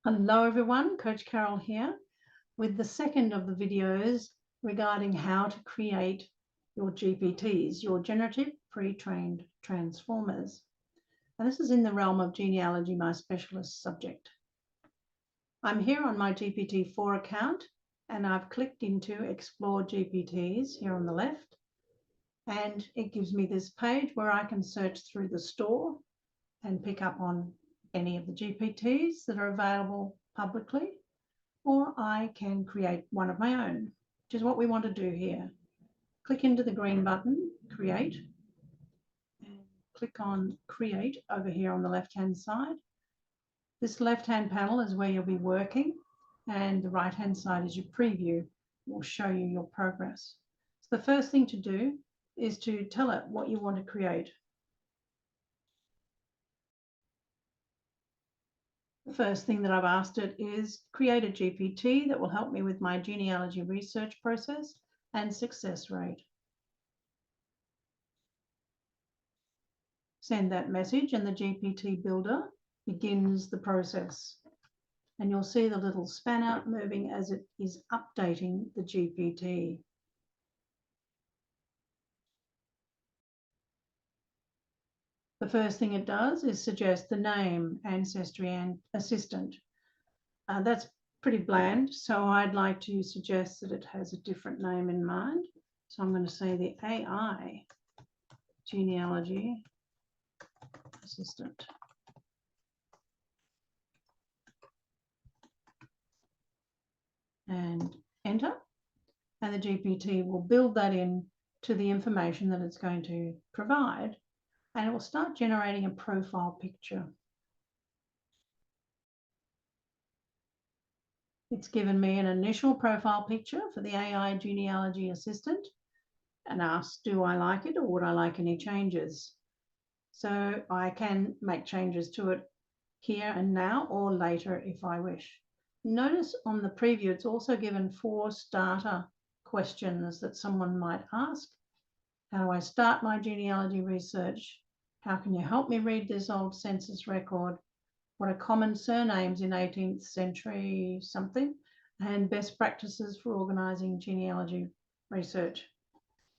Hello everyone, Coach Carol here with the second of the videos regarding how to create your GPTs, your generative pre-trained transformers. And this is in the realm of genealogy, my specialist subject. I'm here on my GPT-4 account and I've clicked into Explore GPTs here on the left, and it gives me this page where I can search through the store and pick up on any of the GPTs that are available publicly, or I can create one of my own, which is what we want to do here. Click into the green button, Create, and click on Create over here on the left-hand side. This left-hand panel is where you'll be working, and the right-hand side is your preview. It will show you your progress. So the first thing to do is to tell it what you want to create. The first thing that I've asked it is create a GPT that will help me with my genealogy research process and success rate. Send that message and the GPT builder begins the process. And you'll see the little spanner moving as it is updating the GPT. The first thing it does is suggest the name Ancestry and Assistant. That's pretty bland, so I'd like to suggest that it has a different name in mind. So I'm going to say the AI Genealogy Assistant. And enter, and the GPT will build that in to the information that it's going to provide, and it will start generating a profile picture. It's given me an initial profile picture for the AI Genealogy Assistant and asked, do I like it or would I like any changes? So I can make changes to it here and now or later if I wish. Notice on the preview, it's also given 4 starter questions that someone might ask. How do I start my genealogy research? How can you help me read this old census record? What are common surnames in 18th century something? And best practices for organising genealogy research.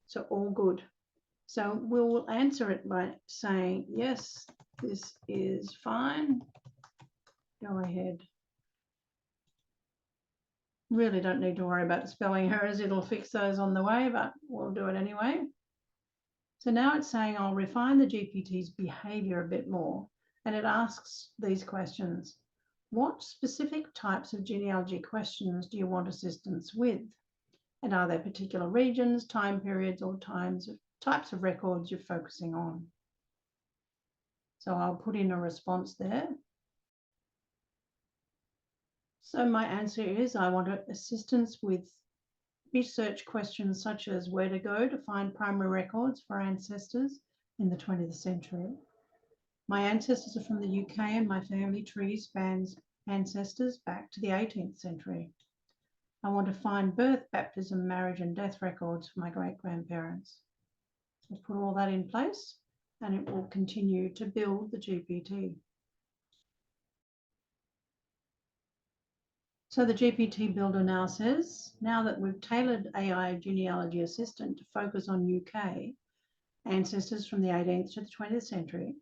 So all good. So we'll answer it by saying, yes, this is fine. Go ahead. Really don't need to worry about spelling errors. It'll fix those on the way, but we'll do it anyway. So now it's saying I'll refine the GPT's behaviour a bit more. And it asks these questions. What specific types of genealogy questions do you want assistance with? And are there particular regions, time periods, or types of records you're focusing on? So I'll put in a response there. So my answer is I want assistance with research questions such as where to go to find primary records for ancestors in the 20th century. My ancestors are from the UK and my family tree spans ancestors back to the 18th century. I want to find birth, baptism, marriage and death records for my great-grandparents. I'll put all that in place and it will continue to build the GPT. So the GPT builder now says, now that we've tailored AI Genealogy Assistant to focus on UK ancestors from the 18th to the 20th century,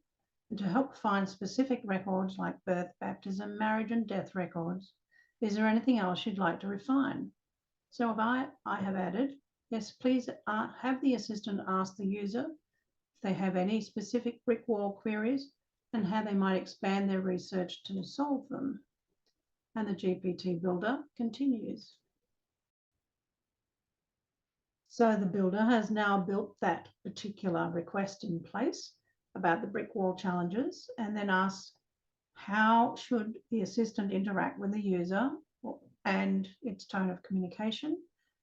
and to help find specific records like birth, baptism, marriage and death records, is there anything else you'd like to refine? So if I have added, yes, please have the assistant ask the user if they have any specific brick wall queries and how they might expand their research to solve them. And the GPT builder continues. So the builder has now built that particular request in place about the brick wall challenges, and then asks how should the assistant interact with the user and its tone of communication.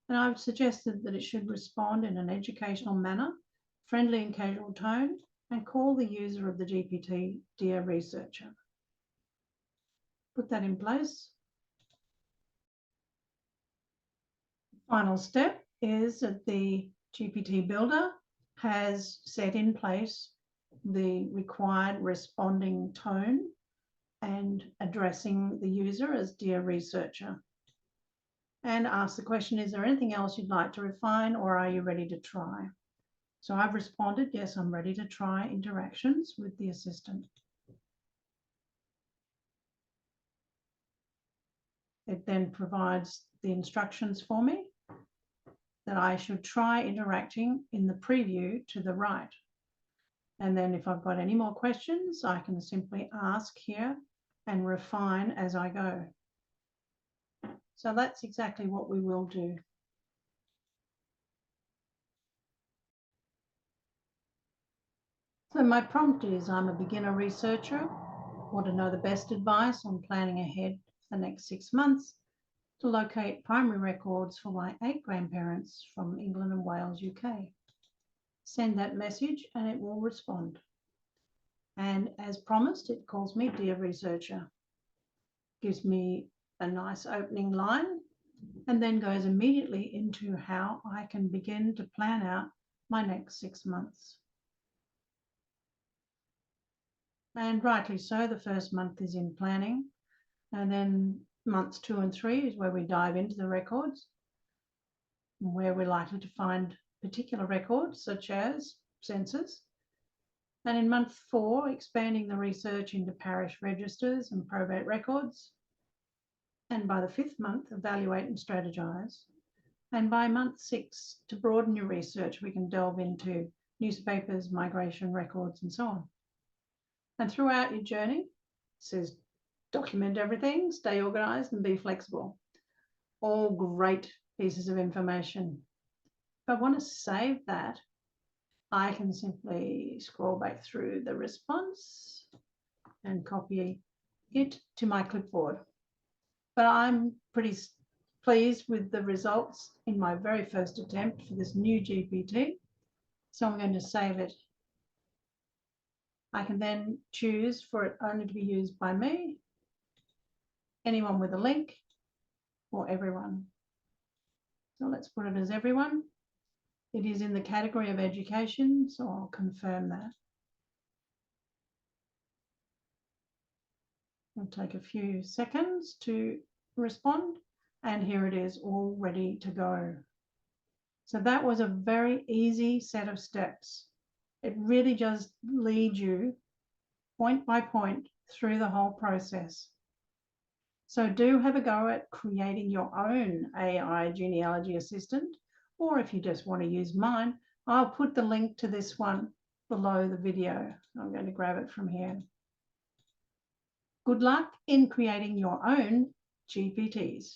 And I've suggested that it should respond in an educational manner, friendly and casual tone, and call the user of the GPT dear researcher. Put that in place. Final step is that the GPT builder has set in place the required responding tone and addressing the user as Dear Researcher. And ask the question, is there anything else you'd like to refine, or are you ready to try? So I've responded, yes, I'm ready to try interactions with the assistant. It then provides the instructions for me that I should try interacting in the preview to the right. And then if I've got any more questions, I can simply ask here and refine as I go. So that's exactly what we will do. So my prompt is, I'm a beginner researcher, want to know the best advice on planning ahead for the next 6 months to locate primary records for my 8 grandparents from England and Wales, UK. Send that message and it will respond. And as promised, it calls me Dear Researcher, gives me a nice opening line, and then goes immediately into how I can begin to plan out my next 6 months. And rightly so, the first month is in planning, and then months 2 and 3 is where we dive into the records, where we're likely to find particular records such as census. And in month 4, expanding the research into parish registers and probate records. And by the 5th month, evaluate and strategize. And by month 6, to broaden your research, we can delve into newspapers, migration records, and so on. And throughout your journey, it says document everything, stay organized, and be flexible. All great pieces of information. If I want to save that, I can simply scroll back through the response and copy it to my clipboard. But I'm pretty pleased with the results in my very first attempt for this new GPT. So I'm going to save it. I can then choose for it only to be used by me, anyone with a link, or everyone. So let's put it as everyone. It is in the category of education, so I'll confirm that. It'll take a few seconds to respond, and here it is, all ready to go. So that was a very easy set of steps. It really just leads you point by point through the whole process. So do have a go at creating your own AI genealogy assistant, or if you just want to use mine, I'll put the link to this one below the video. I'm going to grab it from here. Good luck in creating your own GPTs.